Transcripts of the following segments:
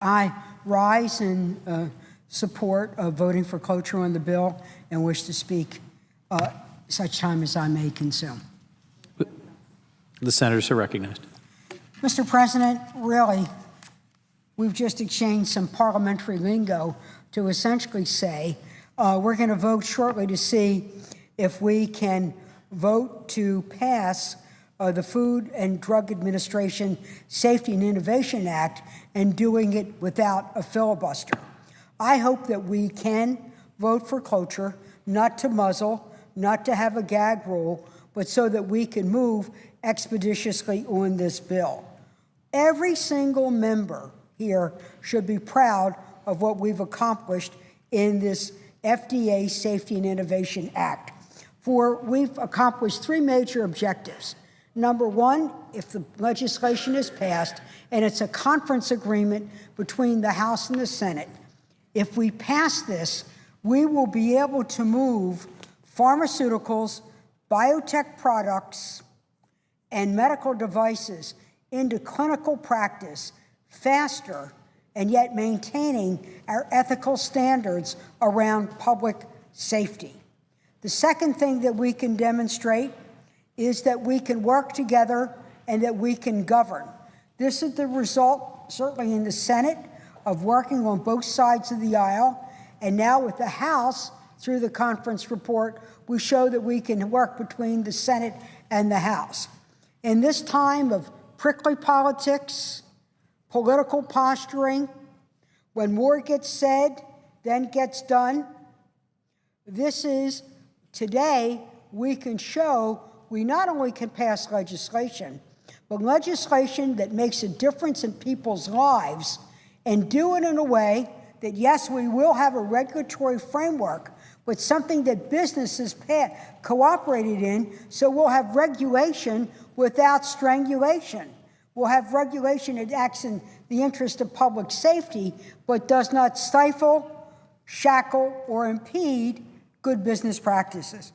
I rise in support of voting for cloture on the bill and wish to speak such time as I may consume. The senators are recognized. Mr. President, really, we've just exchanged some parliamentary lingo to essentially say we're going to vote shortly to see if we can vote to pass the Food and Drug Administration Safety and Innovation Act and doing it without a filibuster. I hope that we can vote for cloture, not to muzzle, not to have a gag rule, but so that we can move expeditiously on this bill. Every single member here should be proud of what we've accomplished in this FDA Safety and Innovation Act. For we've accomplished three major objectives. Number one, if the legislation is passed, and it's a conference agreement between the House and the Senate, if we pass this, we will be able to move pharmaceuticals, biotech products, and medical devices into clinical practice faster, and yet maintaining our ethical standards around public safety. The second thing that we can demonstrate is that we can work together and that we can govern. This is the result, certainly in the Senate, of working on both sides of the aisle, and now with the House, through the conference report, we show that we can work between the Senate and the House. In this time of prickly politics, political posturing, when more gets said than gets done, this is, today, we can show we not only can pass legislation, but legislation that makes a difference in people's lives, and do it in a way that, yes, we will have a regulatory framework, but something that businesses cooperated in, so we'll have regulation without strangulation. We'll have regulation that acts in the interest of public safety, but does not stifle, shackle, or impede good business practices.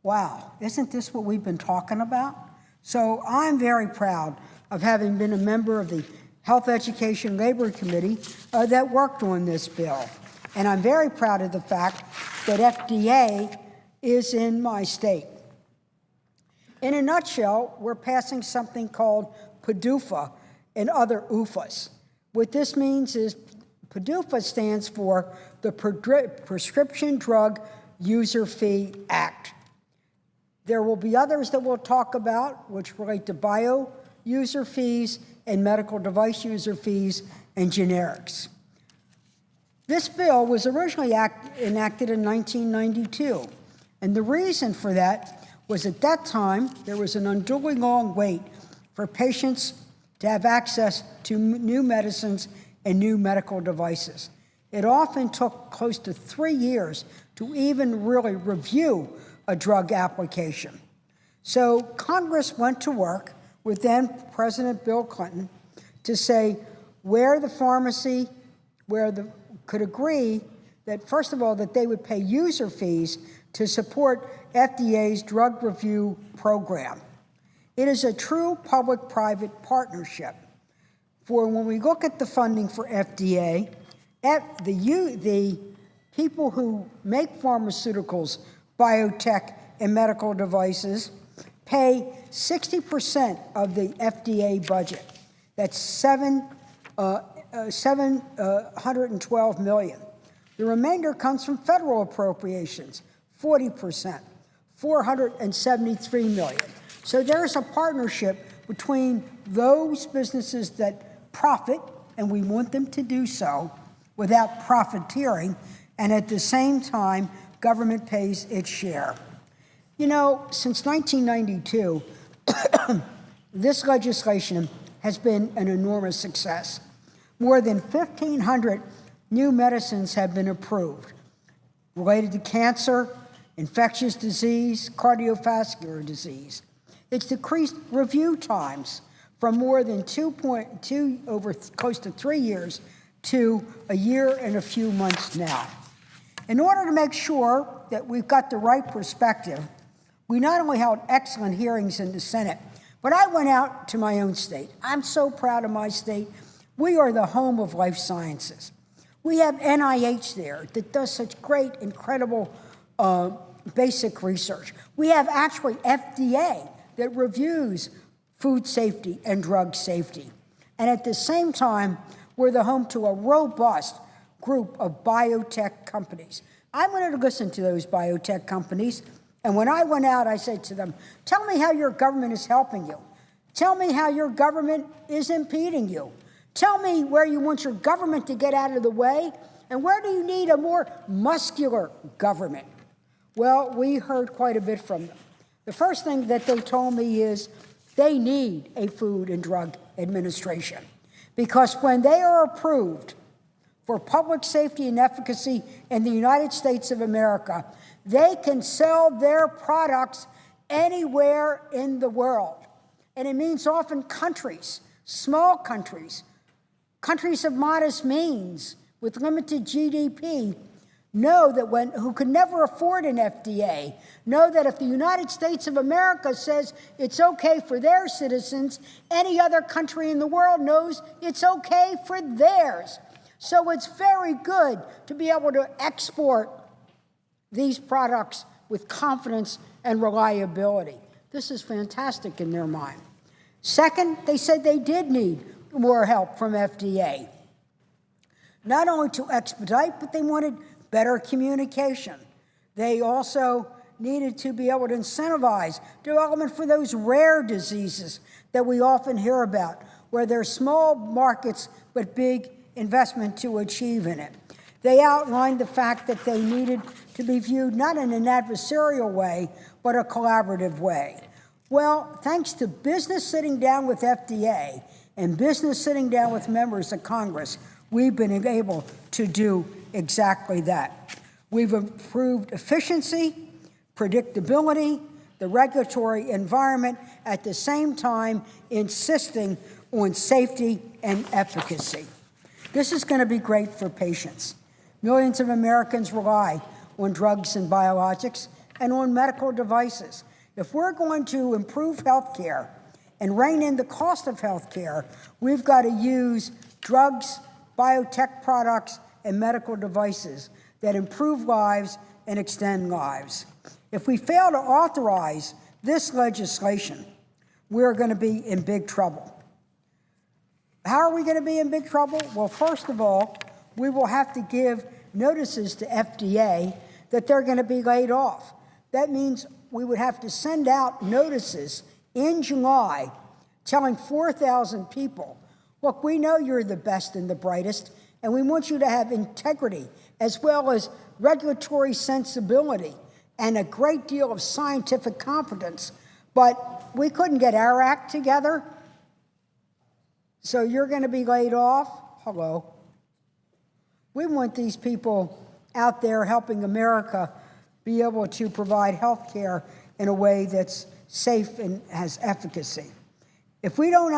Wow, isn't this what we've been talking about? So I'm very proud of having been a member of the Health, Education, Labor Committee that worked on this bill. And I'm very proud of the fact that FDA is in my state. In a nutshell, we're passing something called PDUFA and other UFAs. What this means is PDUFA stands for the Prescription Drug User Fee Act. There will be others that we'll talk about, which relate to bio user fees and medical device user fees and generics. This bill was originally enacted in 1992, and the reason for that was at that time there was an unduly long wait for patients to have access to new medicines and new medical devices. It often took close to 3 years to even really review a drug application. So Congress went to work with then President Bill Clinton to say where the pharmacy, could agree that, first of all, that they would pay user fees to support FDA's drug review program. It is a true public-private partnership. For when we look at the funding for FDA, the people who make pharmaceuticals, biotech, and medical devices pay 60% of the FDA budget. That's $712 million. The remainder comes from federal appropriations, 40%, $473 million. So there's a partnership between those businesses that profit, and we want them to do so without profiteering, and at the same time, government pays its share. You know, since 1992, this legislation has been an enormous success. More than 1,500 new medicines have been approved related to cancer, infectious disease, cardiovascular disease. It's decreased review times from more than over close to 3 years to a year and a few months now. In order to make sure that we've got the right perspective, we not only held excellent hearings in the Senate, but I went out to my own state. I'm so proud of my state. We are the home of life sciences. We have NIH there that does such great, incredible basic research. We have actually FDA that reviews food safety and drug safety. And at the same time, we're the home to a robust group of biotech companies. I wanted to listen to those biotech companies, and when I went out, I said to them, tell me how your government is helping you. Tell me how your government is impeding you. Tell me where you want your government to get out of the way, and where do you need a more muscular government? Well, we heard quite a bit from them. The first thing that they told me is they need a Food and Drug Administration, because when they are approved for public safety and efficacy in the United States of America, they can sell their products anywhere in the world. And it means often countries, small countries, countries of modest means with limited GDP, know that who could never afford an FDA, know that if the United States of America says it's okay for their citizens, any other country in the world knows it's okay for theirs. So it's very good to be able to export these products with confidence and reliability. This is fantastic in their mind. Second, they said they did need more help from FDA. Not only to expedite, but they wanted better communication. They also needed to be able to incentivize development for those rare diseases that we often hear about, where there's small markets but big investment to achieve in it. They outlined the fact that they needed to be viewed not in an adversarial way, but a collaborative way. Well, thanks to business sitting down with FDA and business sitting down with members of Congress, we've been able to do exactly that. We've improved efficiency, predictability, the regulatory environment, at the same time insisting on safety and efficacy. This is going to be great for patients. Millions of Americans rely on drugs and biologics and on medical devices. If we're going to improve health care and rein in the cost of health care, we've got to use drugs, biotech products, and medical devices that improve lives and extend lives. If we fail to authorize this legislation, we're going to be in big trouble. How are we going to be in big trouble? Well, first of all, we will have to give notices to FDA that they're going to be laid off. That means we would have to send out notices in July telling 4,000 people, look, we know you're the best and the brightest, and we want you to have integrity as well as regulatory sensibility and a great deal of scientific competence, but we couldn't get our act together, so you're going to be laid off? Hello. We want these people out there helping America be able to provide health care in a way that's safe and has efficacy. If we don't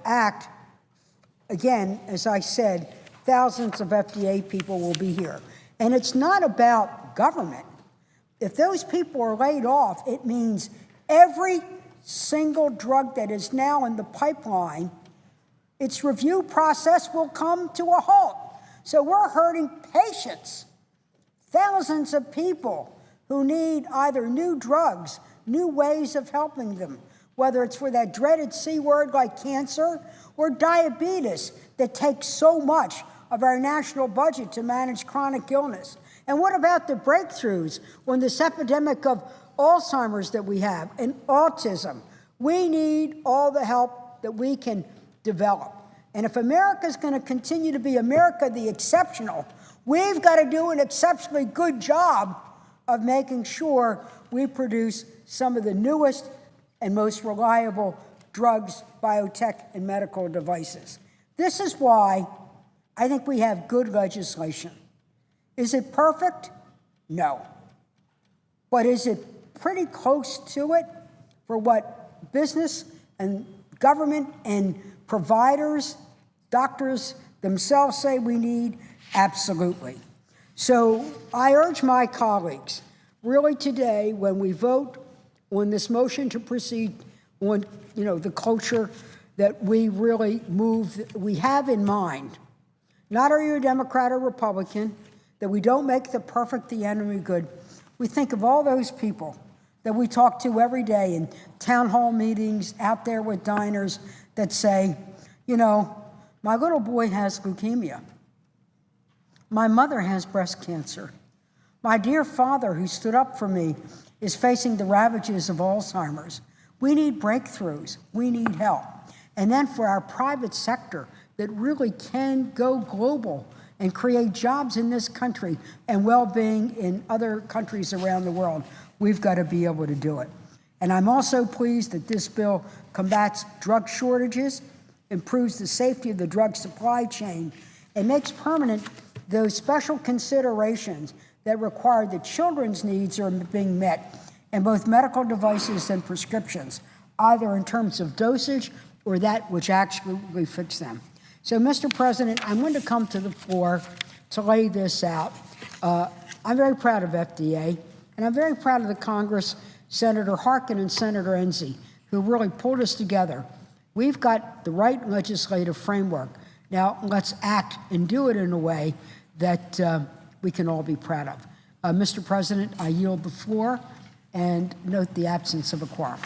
act, again, as I said, thousands of FDA people will be here. And it's not about government. If those people are laid off, it means every single drug that is now in the pipeline, its review process will come to a halt. So we're hurting patients, thousands of people who need either new drugs, new ways of helping them, whether it's for that dreaded C word like cancer or diabetes that takes so much of our national budget to manage chronic illness. And what about the breakthroughs on this epidemic of Alzheimer's that we have and autism? We need all the help that we can develop. And if America is going to continue to be America the exceptional, we've got to do an exceptionally good job of making sure we produce some of the newest and most reliable drugs, biotech, and medical devices. This is why I think we have good legislation. Is it perfect? No. But is it pretty close to it for what business and government and providers, doctors themselves say we need? Absolutely. So I urge my colleagues, really today, when we vote on this motion to proceed on, the cloture that we really we have in mind. Not are you a Democrat or Republican, that we don't make the perfect the enemy good. We think of all those people that we talk to every day in town hall meetings, out there with diners, that say, you know, my little boy has leukemia. My mother has breast cancer. My dear father, who stood up for me, is facing the ravages of Alzheimer's. We need breakthroughs. We need help. And then for our private sector that really can go global and create jobs in this country and well-being in other countries around the world, we've got to be able to do it. And I'm also pleased that this bill combats drug shortages, improves the safety of the drug supply chain, and makes permanent those special considerations that require that children's needs are being met in both medical devices and prescriptions, either in terms of dosage or that which actually fits them. So, Mr. President, I'm going to come to the floor to lay this out. I'm very proud of FDA, and I'm very proud of the Congress, Senator Harkin and Senator Enzi, who really pulled us together. We've got the right legislative framework. Now, let's act and do it in a way that we can all be proud of. Mr. President, I yield the floor and note the absence of a quorum.